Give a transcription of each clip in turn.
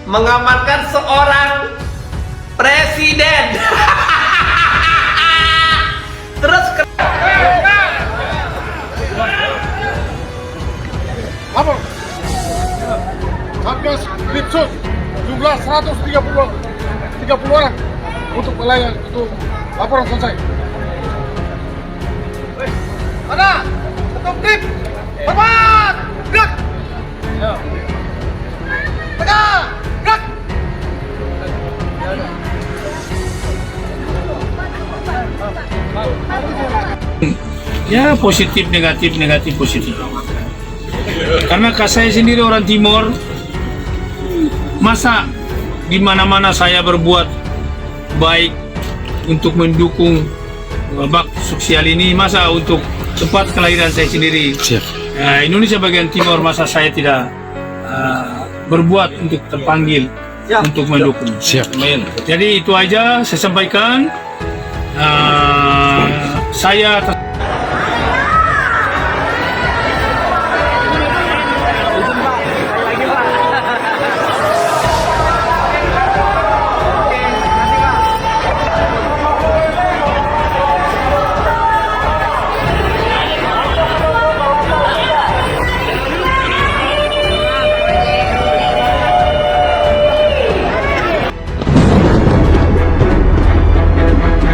mengamankan seorang presiden. Terus Lapor Satgas Litsus jumlah 130 orang untuk melayani. Itu laporan selesai. Mana? Ketum tim. Hormat. Gerak. Tegak. Gerak. Ya positif negatif positif. Karena saya sendiri orang Timor, masa di mana-mana saya berbuat baik untuk mendukung bak sosial ini, masa untuk tempat kelahiran saya sendiri. Indonesia bagian Timur, masa saya tidak berbuat untuk terpanggil untuk mendukung. Jadi itu aja saya sampaikan. Saya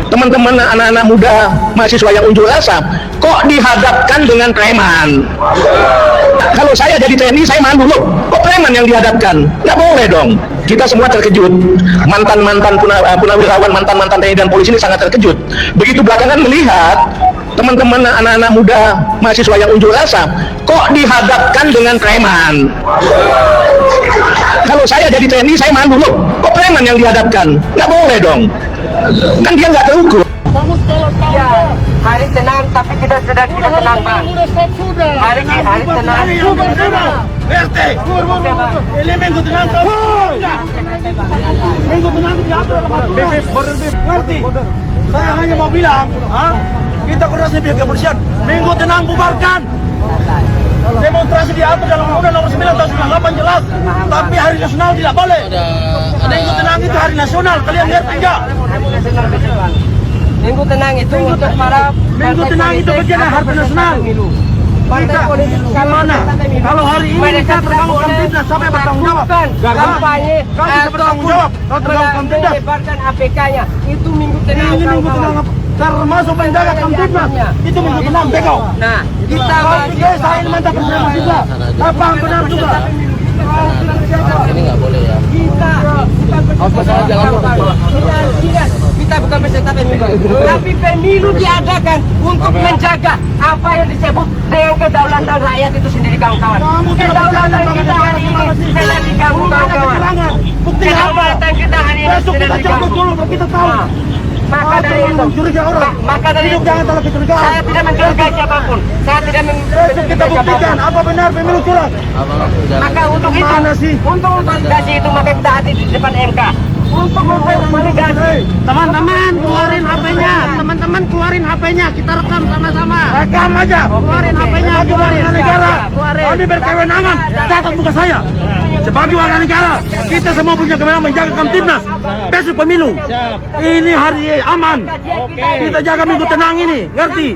teman-teman anak-anak muda mahasiswa yang unjuk rasa kok dihadapkan dengan preman. Kalau saya jadi TNI saya malu loh, kok preman yang dihadapkan? Nggak boleh dong. Kita semua terkejut. Mantan-mantan punawirawan, mantan-mantan TNI dan polisi ini sangat terkejut. Begitu belakangan melihat teman-teman anak-anak muda mahasiswa yang unjuk rasa kok dihadapkan dengan preman. Kalau saya jadi TNI saya malu loh, kok preman yang dihadapkan? Nggak boleh dong. Kan dia nggak terukur. Ya, hari tenang tapi kita sedang tidak tenang, Bang. Hari tenang. RT, ini minggu tenang. Minggu tenang diatur. Ngerti? Saya hanya mau bilang, kita koordinasi pihak kepolisian. Minggu tenang bubarkan. Demonstrasi diatur dalam Undang-Undang Nomor 9 Tahun 98 jelas, tapi hari nasional tidak boleh. Minggu tenang itu hari nasional, kalian ngerti enggak? Minggu tenang itu untuk para Minggu tenang itu bagian dari hari nasional. Kita gimana? Kalau hari ini kita terbangun Kamtibnas, siapa yang bertanggung jawab? kampanye Kau bisa bertanggung jawab. Kau terbangun Kamtibnas. menyebarkan APK-nya. Itu minggu tenang. Ini minggu tenang termasuk penjaga Kamtibnas. Itu minggu tenang bego. Nah, kita Kalau pikir saya ini mantap benar juga. Apa benar juga? ini nggak boleh ya. Kita bukan peserta pemilu, tapi pemilu diadakan untuk menjaga apa yang disebut dengan kedaulatan rakyat itu sendiri, kawan-kawan. Kedaulatan kita hari ini sedang diganggu, kawan-kawan. Bukti apa? Kedaulatan kita hari ini Besok sedang kita cabut diganggu. dulu, kita tahu. Maka dari itu, Mencurigai orang. maka dari Hidup itu, jangan terlalu kecurigaan. saya tidak mencurigai siapapun. Saya tidak Besok kita buktikan apa benar pemilu curang. Maka untuk itu, Mana sih? untuk validasi itu maka kita hadir di depan MK. Untuk memvalidasi. Teman-teman keluarin HP-nya, teman-teman keluarin HP-nya, kita rekam sama-sama. Rekam aja. Keluarin HP-nya, Sebagai warga negara, keluarin. kami berkewenangan. Catat muka saya. Sebagai warga negara, kita semua punya kewenangan menjaga Kamtibnas. Besok pemilu. Ini hari aman. Kita jaga minggu tenang ini, ngerti?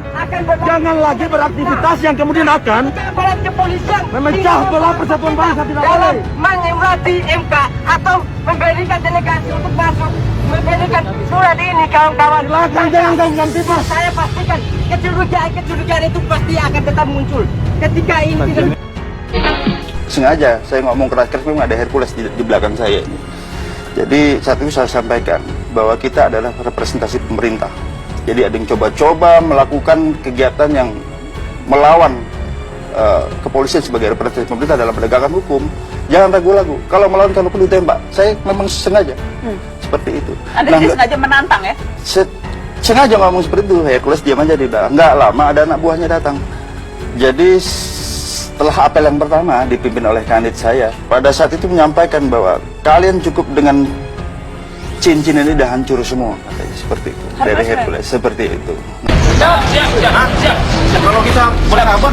Jangan lagi beraktivitas yang kemudian akan Aparat kepolisian memecah belah persatuan bangsa, tidak dalam boleh. menyurati MK atau memberikan delegasi untuk masuk, memberikan surat ini, kawan-kawan. Silakan jangan ganggu Kamtibnas. Saya pastikan kecurigaan itu pasti akan tetap muncul ketika ini tidak. Sengaja saya ngomong keras-keras, memang ada Hercules di belakang saya ini. Jadi saat itu saya sampaikan bahwa kita adalah representasi pemerintah. Jadi ada yang coba-coba melakukan kegiatan yang melawan kepolisian sebagai representasi pemerintah dalam penegakan hukum. Jangan ragu-ragu. Kalau melawan kalau perlu tembak. Saya memang sengaja seperti itu. Anda jadi sengaja menantang ya? Sengaja ngomong seperti itu. Hercules diam aja di belakang. Nggak lama ada anak buahnya datang. Jadi setelah apel yang pertama dipimpin oleh kandidat saya, pada saat itu menyampaikan bahwa kalian cukup dengan cincin ini udah hancur semua, katanya seperti itu. Dari Hercules seperti itu. siap. Kalau kita bersahabat,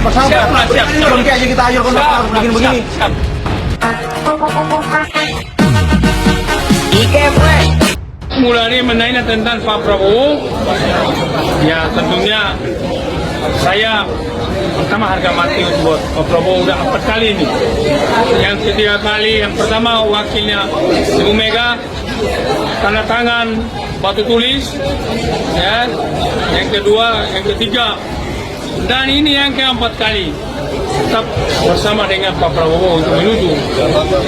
Siap. Bangke aja kita ayo kalau begini-begini. Siap. Mulai menanya tentang Pak Prabowo, ya tentunya saya pertama harga mati buat Pak Prabowo udah 4 kali ini. Yang ketiga kali, yang pertama wakilnya Ibu Mega tanda tangan batu tulis, ya. Yang kedua, yang ketiga, dan ini yang keempat kali tetap bersama dengan Pak Prabowo untuk menuju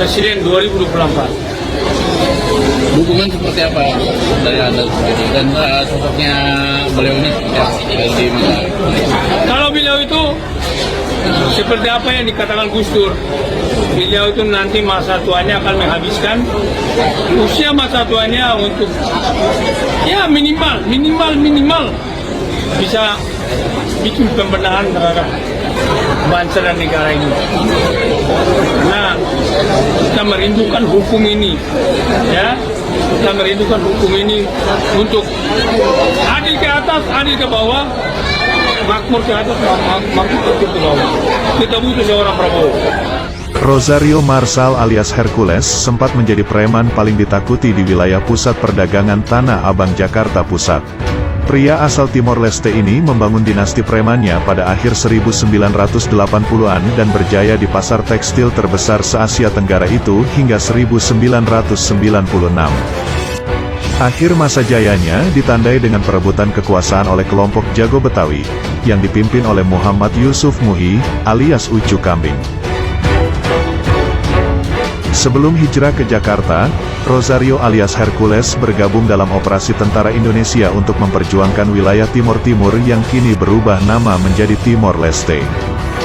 Presiden 2024. Dukungan seperti apa dari Anda sendiri dan sosoknya beliau ini seperti apa? Kalau beliau itu seperti apa yang dikatakan Gus Dur, beliau itu nanti masa tuanya akan menghabiskan usia masa tuanya untuk ya minimal bisa bikin pembenahan terhadap bangsa dan negara ini. Nah, kita merindukan hukum ini, ya. Kita merindukan hukum ini untuk adil ke atas, adil ke bawah, makmur ke atas, makmur ke bawah. Kita butuh seorang Prabowo. Rosario Marsal alias Hercules sempat menjadi preman paling ditakuti di wilayah pusat perdagangan Tanah Abang, Jakarta Pusat. Pria asal Timor Leste ini membangun dinasti premannya pada akhir 1980-an dan berjaya di pasar tekstil terbesar se-Asia Tenggara itu hingga 1996. Akhir masa jayanya ditandai dengan perebutan kekuasaan oleh kelompok Jago Betawi, yang dipimpin oleh Muhammad Yusuf Muhi, alias Ucu Kambing. Sebelum hijrah ke Jakarta, Rosario alias Hercules bergabung dalam operasi Tentara Indonesia untuk memperjuangkan wilayah Timor Timur yang kini berubah nama menjadi Timor Leste.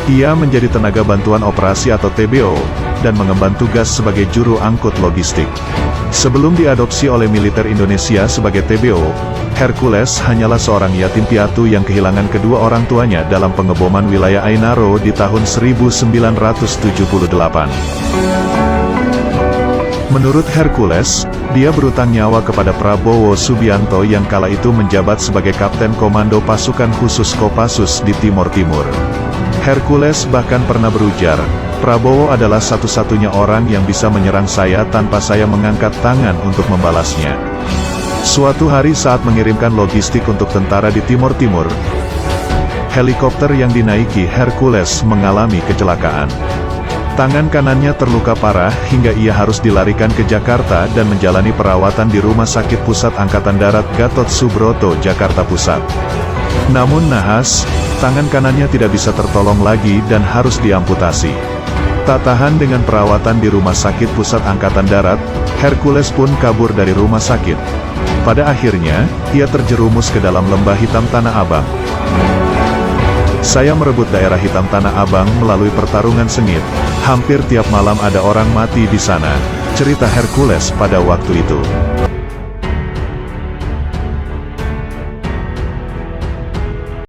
Ia menjadi tenaga bantuan operasi atau TBO, dan mengemban tugas sebagai juru angkut logistik. Sebelum diadopsi oleh militer Indonesia sebagai TBO, Hercules hanyalah seorang yatim piatu yang kehilangan kedua orang tuanya dalam pengeboman wilayah Ainaro di tahun 1978. Menurut Hercules, dia berutang nyawa kepada Prabowo Subianto yang kala itu menjabat sebagai Kapten Komando Pasukan Khusus Kopassus di Timor Timur. Hercules bahkan pernah berujar, Prabowo adalah satu-satunya orang yang bisa menyerang saya tanpa saya mengangkat tangan untuk membalasnya. Suatu hari saat mengirimkan logistik untuk tentara di Timor Timur, helikopter yang dinaiki Hercules mengalami kecelakaan. Tangan kanannya terluka parah hingga ia harus dilarikan ke Jakarta dan menjalani perawatan di Rumah Sakit Pusat Angkatan Darat Gatot Subroto, Jakarta Pusat. Namun nahas, tangan kanannya tidak bisa tertolong lagi dan harus diamputasi. Tak tahan dengan perawatan di Rumah Sakit Pusat Angkatan Darat, Hercules pun kabur dari rumah sakit. Pada akhirnya, ia terjerumus ke dalam lembah hitam Tanah Abang. Saya merebut daerah hitam Tanah Abang melalui pertarungan sengit. Hampir tiap malam ada orang mati di sana, cerita Hercules pada waktu itu.